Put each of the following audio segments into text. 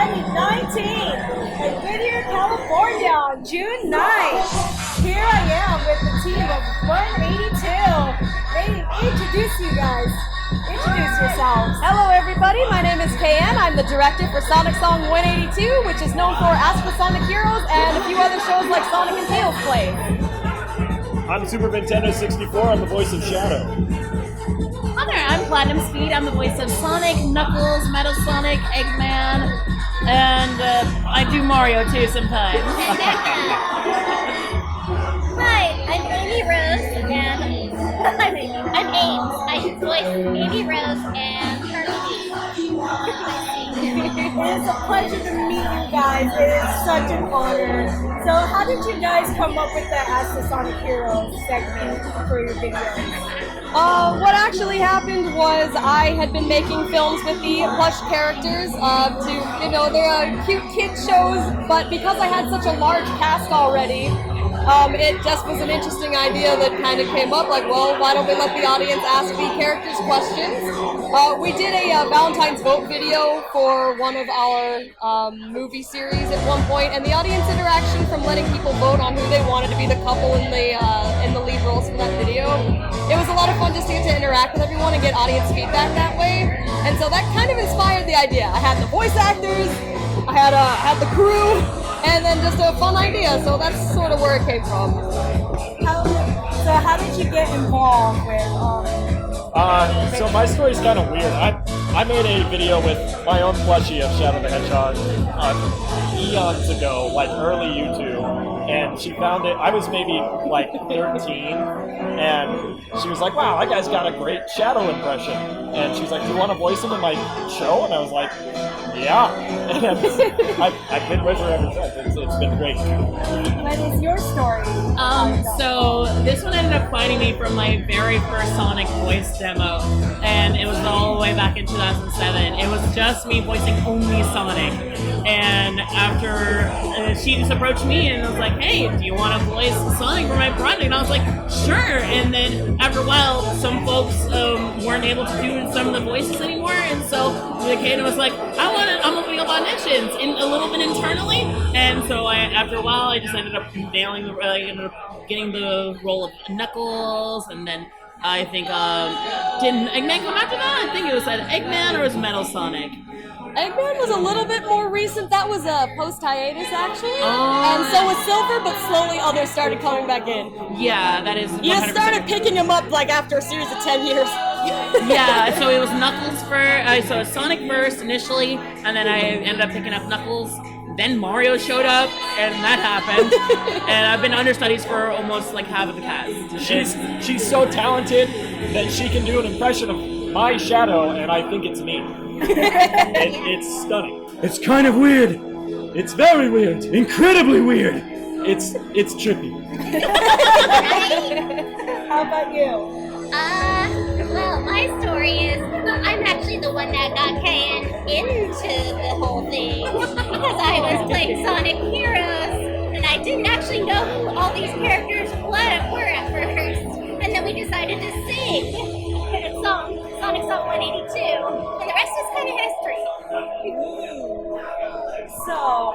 July 19th in Whittier, California on June 9th. Here I am with the team of 182. They introduce you guys. Introduce yourselves. Hello everybody, my name is KN. I'm the director for Sonic Song 182, which is known for Ask for Sonic Heroes and a few other shows like Sonic and Tails Play. I'm Super Nintendo 64, I'm the voice of Shadow. Hi there, I'm PlatinumSpeed. I'm the voice of Sonic, Knuckles, Metal Sonic, Eggman, and I do Mario too sometimes. Hi, I'm Amy Rose, and I'm Ames. I voice Amy Rose and Kirby. It is a pleasure to meet you guys. It is such an honor. So how did you guys come up with the Ask the Sonic Heroes segment for your videos? What actually happened was I had been making films with the plush characters they're cute kid shows, but because I had such a large cast already, it just was an interesting idea that kind of came up, like, well, why don't we let the audience ask the characters questions? We did a Valentine's Vote video for one of our movie series at one point, and the audience interaction from letting people vote on who they wanted to be the couple in the lead roles for that video, it was a lot of fun just to get to interact with everyone and get audience feedback that way, and so that kind of inspired the idea. I had the voice actors, I had the crew, and then just a fun idea, so that's sort of where it came from. How did you get involved with So my story's kind of weird. I made a video with my own plushie of Shadow the Hedgehog eons ago, like early YouTube, and she found it. I was maybe like 13, and she was like, wow, that guy's got a great Shadow impression. And she was like, do you want to voice him in my show? And I was like, yeah. And I've been with her ever since. It's been great. What is your story? So this one ended up finding me from my very first Sonic voice demo, and it was all the way back in 2007. It was just me voicing only Sonic, and after she just approached me and was like, hey, do you want to voice Sonic for my project? And I was like, sure. And then after a while, some folks weren't able to do some of the voices anymore, and so the kid was like, I'm opening up auditions a little bit internally, and so after a while, I just ended up getting the role of Knuckles, and then I think didn't Eggman come after that? I think it was Eggman or it was Metal Sonic. Eggman was a little bit more recent. That was a post-hiatus, actually. And so was Silver, but slowly others started coming back in. Yeah, that is 100%. You started picking him up, like, after a series of 10 years. Yeah, so it was Knuckles first. So it was Sonic first, initially, and then I ended up picking up Knuckles. Then Mario showed up, and that happened. And I've been understudies for almost, like, half of the cast. She's so talented that she can do an impression of my Shadow, and I think it's me. It's stunning. It's kind of weird. It's very weird. Incredibly weird. It's trippy. How about you? Well, my story is I'm actually the one that got KN into the whole thing because I was playing Sonic Heroes and I didn't actually know who all these characters were at first, and then we decided to sing Sonic Song 182, and the rest is kind of history. So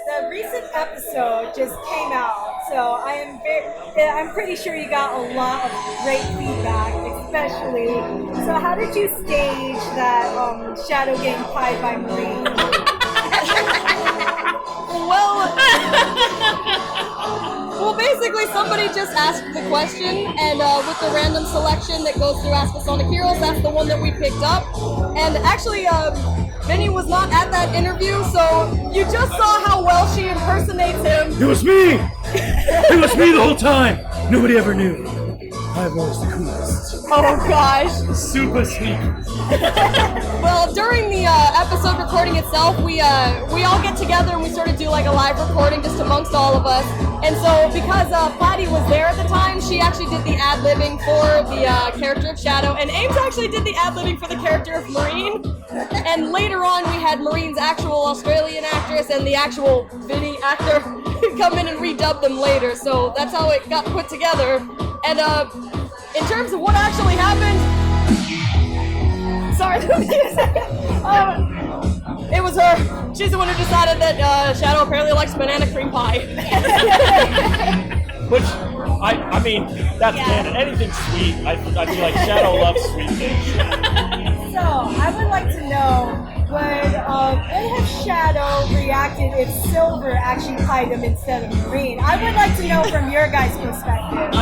the recent episode just came out, so I'm pretty sure you got a lot of great feedback, especially. So how did you stage that Shadow getting pied by Marine? Well, basically somebody just asked the question, and with the random selection that goes through Ask the Sonic Heroes, that's the one that we picked up. And actually, Vinny was not at that interview, so you just saw how well she impersonates him. It was me! It was me the whole time! Nobody ever knew. I was the coolest. Oh gosh. Super sneaky. Well, during the episode recording itself, we all get together and we sort of do like a live recording just amongst all of us. And so because Patty was there at the time, she actually did the ad-libbing for the character of Shadow, and Ames actually did the ad-libbing for the character of Marine. And later on, we had Marine's actual Australian actress and the actual Vinny actor come in and redub them later. So that's how it got put together. And in terms of what actually happened, sorry, it was She's the one who decided that Shadow apparently likes banana cream pie. Which, I mean, that's canon. Anything sweet, I feel like Shadow loves sweet things. So, I would like to know, would have Shadow reacted if Silver actually pied him instead of Green? I would like to know from your guys' perspective.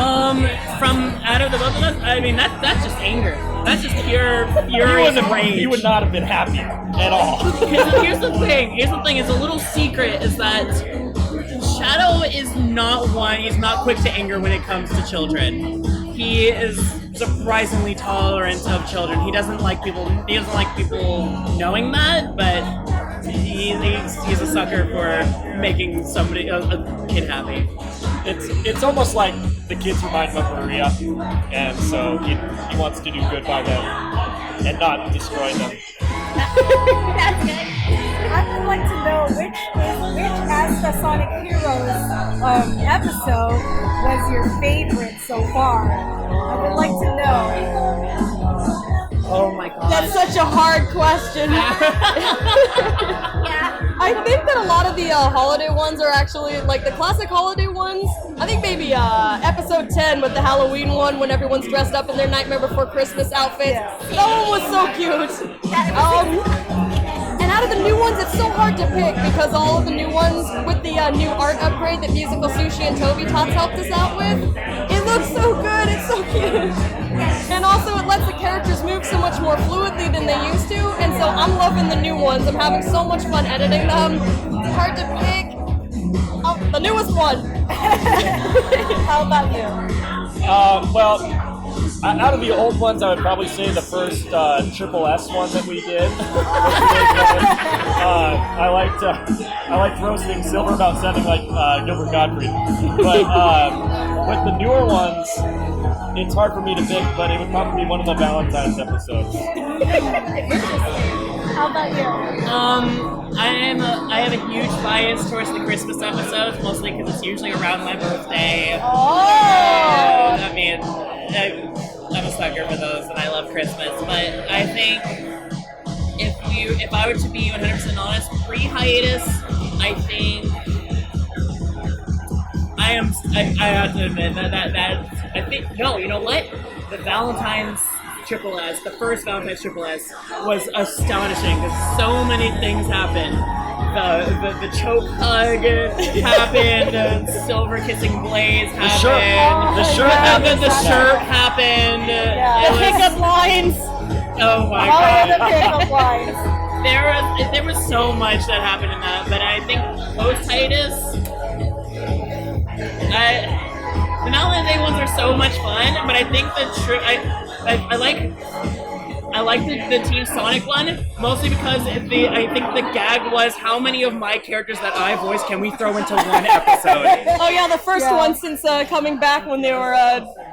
From out of the both of us, I mean, that's just anger. That's just pure rage. He would not have been happy at all. Here's the thing, is a little secret is that Shadow is not one, he's not quick to anger when it comes to children. He is surprisingly tolerant of children. He doesn't like people knowing that, but he's a sucker for making somebody, a kid happy. It's almost like the kids remind him of Maria, and so he wants to do good by them and not destroy them. That's good. I would like to know which as the Sonic Heroes episode was your favorite so far. I would like to know. Oh my god. That's such a hard question. Yeah. I think that a lot of the holiday ones are actually, like the classic holiday ones. I think maybe episode 10 with the Halloween one when everyone's dressed up in their Nightmare Before Christmas outfits. Yeah. That one was so cute. And out of the new ones, it's so hard to pick because all of the new ones with the new art upgrade that Musical Sushi and Toby Tots helped us out with, it looks so good, it's so cute. And also it lets the characters move so much more fluidly than they used to, and so I'm loving the new ones. I'm having so much fun editing them. It's hard to pick. Oh, the newest one. How about you? Well, out of the old ones, I would probably say the first Triple S one that we did. I liked roasting Silver about sounding like Gilbert Gottfried. But with the newer ones, it's hard for me to pick, but it would probably be one of the Valentine's episodes. How about you? I have a huge bias towards the Christmas episodes, mostly because it's usually around my birthday. Oh! I mean, I'm a sucker for those, and I love Christmas. But I think if I were to be 100% honest, pre-hiatus, I think I have to admit that I think no. You know what? The Valentine's Triple S, the first Valentine's Triple S, was astonishing because so many things happened. The choke hug happened. Silver kissing Blaze happened. The shirt happened. Yeah. The pickup lines. Oh my All god. of the pickup lines. There was so much that happened in that, but I think post-hiatus, the Valentine's Day ones are so much fun, but I think I like the Team Sonic one, mostly because I think the gag was how many of my characters that I voiced can we throw into one episode? Oh yeah, the first one since coming back when they were,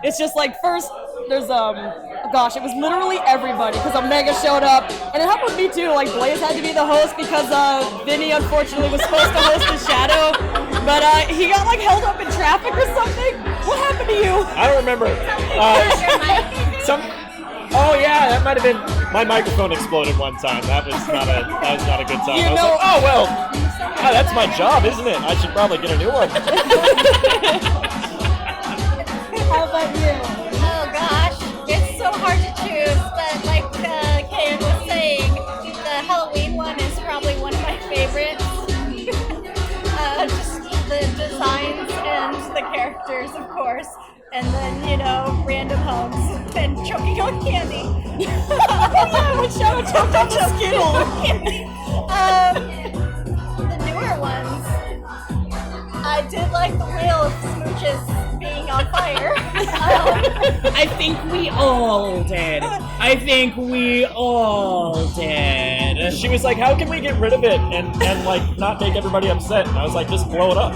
it's just like first, there's, gosh, it was literally everybody because Omega showed up, and it happened with me too, like Blaze had to be the host because Vinny unfortunately was supposed to host the Shadow, but he got like held up in traffic or something. What happened to you? I don't remember. Oh yeah, that might have been. My microphone exploded one time. That was not a good time. I was like, oh well, that's my job, isn't it? I should probably get a new one. How about you? Oh gosh, it's so hard to choose, but like Kayan was saying, the Halloween one is probably one of my favorites. Just the designs and the characters, of course. And then, random hugs and choking on candy. Yeah, when Shadow choked on the Skittle. The newer ones, I did like the wheel of smooches being on fire. I think we all did. She was like, "How can we get rid of it and like not make everybody upset?" And I was like, "Just blow it up."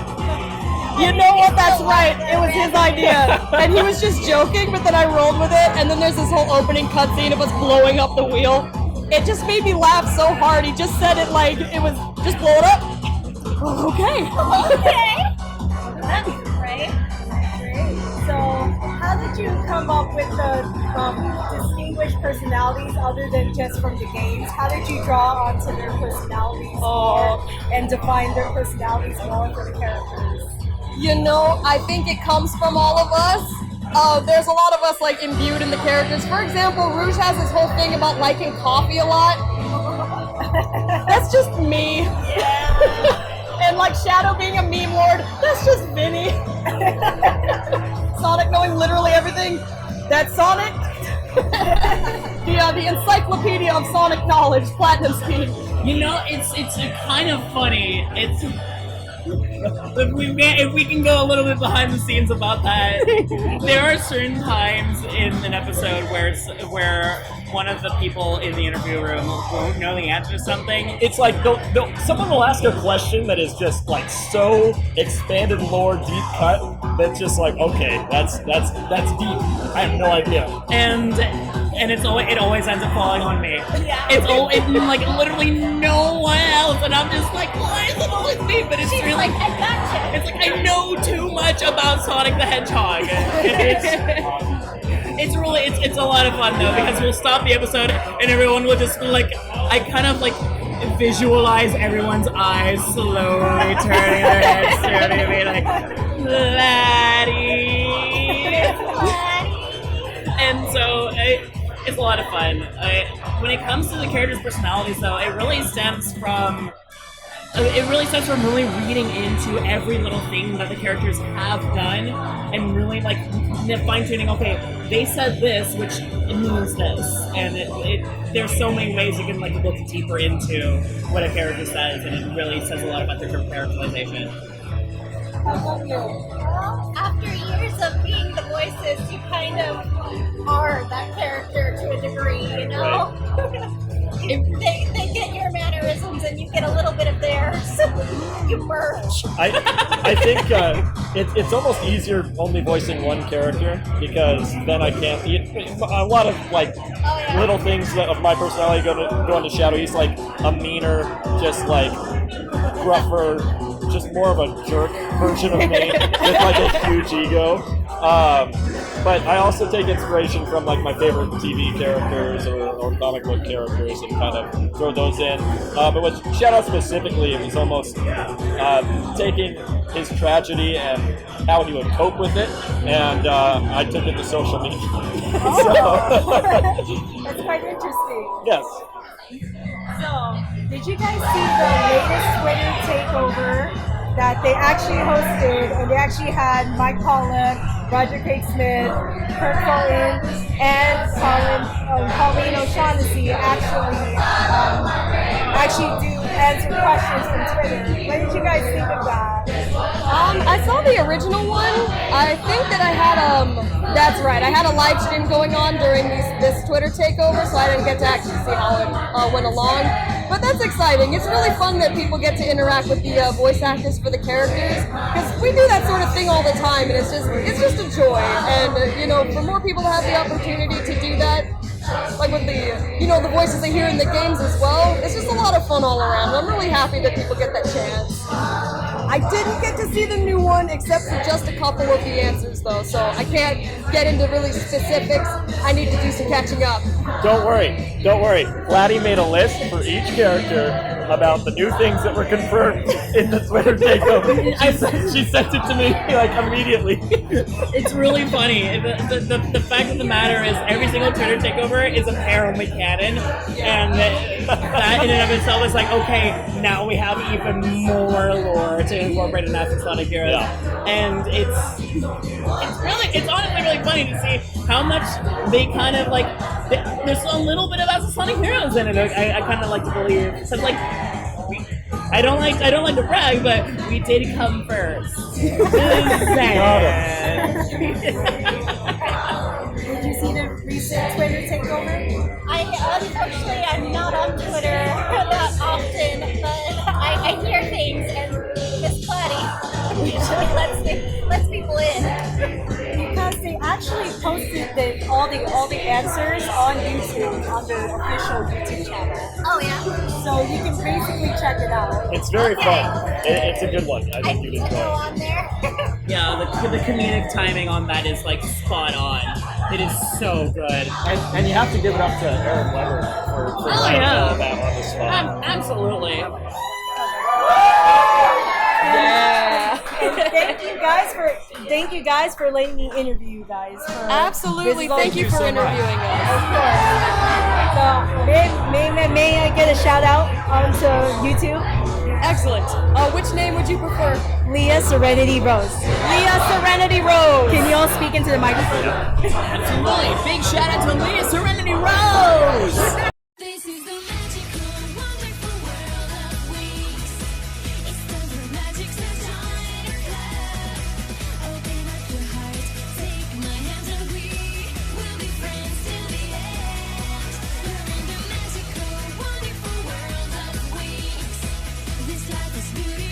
You know what? That's right. It was his idea, and he was just joking. But then I rolled with it, and then there's this whole opening cutscene of us blowing up the wheel. It just made me laugh so hard. He just said it like it was just blow it up. Okay. That's right. Great. So, how did you come up with the distinguished personalities other than just from the games? How did you draw onto their personalities more and define their personalities more for the characters? You know, I think it comes from all of us. There's a lot of us like imbued in the characters. For example, Rouge has this whole thing about liking coffee a lot. That's just me. Yeah. And like Shadow being a meme lord, that's just Vinny. Sonic knowing literally everything. That's Sonic. The encyclopedia of Sonic knowledge, PlatinumSpeed. You know, it's kind of funny. It's if we can go a little bit behind the scenes about that. There are certain times in an episode where one of the people in the interview room won't know the answer to something. It's like someone will ask a question that is just like so expanded lore, deep cut. That's just like, okay, that's deep. I have no idea. And it always ends up falling on me. Yeah. It's like literally no one else, and I'm just like, why is it always me? But it's really like, I gotcha. It's like I know too much about Sonic the Hedgehog. It's really a lot of fun though, because we'll stop the episode and everyone will just be like, I kind of like visualize everyone's eyes slowly turning their heads to me like, Laddie. And so it's a lot of fun. When it comes to the characters' personalities though, it really stems from really reading into every little thing that the characters have done and really like fine-tuning, okay, they said this, which it means this. And there's so many ways you can like look deeper into what a character says, and it really says a lot about their characterization. Well, after years of being the voices, you kind of are that character to a degree, you know? They get your mannerisms and you get a little bit of theirs. You merge. I think it's almost easier only voicing one character, because then I can't. A lot of like little things of my personality go into Shadow. He's like a meaner, just like gruffer, just more of a jerk version of me with like a huge ego. But I also take inspiration from like my favorite TV characters or comic book characters and kind of throw those in. But with Shadow specifically, it was almost taking his tragedy and how he would cope with it, and I took it to social media. That's quite interesting. Yes. So, did you guys see the latest Twitter takeover that they actually hosted, and they actually had Mike Pollock, Roger Craig Smith, Kurt Fulton, and Pauline O'Shaughnessy actually do answer questions from Twitter. What did you guys think of that? I saw the original one. I think that I had that's right. I had a live stream going on during this Twitter takeover, so I didn't get to actually see how it went along. But that's exciting. It's really fun that people get to interact with the voice actors for the characters, because we do that sort of thing all the time, and it's just a joy. And for more people to have the opportunity to do that, like with the the voices they hear in the games as well, it's just a lot of fun all around. I'm really happy that people get that chance. I didn't get to see the new one except for just a couple of the answers though, so I can't get into really specifics. I need to do some catching up. Don't worry. Laddie made a list for each character about the new things that were confirmed in the Twitter takeover. She sent it to me like immediately. It's really funny. The fact of the matter is, every single Twitter takeover is apparently canon, and that in and of itself is like, okay, now we have even more lore to incorporate in Asset Sonic Heroes. Yeah. And it's honestly really funny to see how much they kind of like. There's a little bit of Asset Sonic Heroes in it. I kind of like to believe. So like, I don't like to brag, but we did come first. Did you see the recent Twitter takeover? Unfortunately, I'm not on Twitter that often, but I hear things, and Miss Platy usually lets people in. Because they actually posted all the answers on YouTube, on their official YouTube channel. Oh yeah. So you can basically check it out. It's very fun. It's a good one. I I think need you'd to enjoy go it. on there. Yeah, the comedic timing on that is like spot on. It is so good. And you have to give it up to Aaron Weber for Oh, writing yeah. all that on the spot. Absolutely. Yeah. And thank you guys for letting me interview you guys. Absolutely. Thank you for so much. interviewing us. Of course. So may I get a shout out onto YouTube? Excellent. Which name would you prefer? Leah Serenity Rose. Leah Serenity Rose. Can you all speak into the microphone? Absolutely. Big shout out to Leah Serenity Rose! This is the magical, wonderful world of wings. It's time for magic sunshine or cloud. Open up your heart, take my hand, and we will be friends till the end. We're in the magical, wonderful world of wings. This life is beautiful.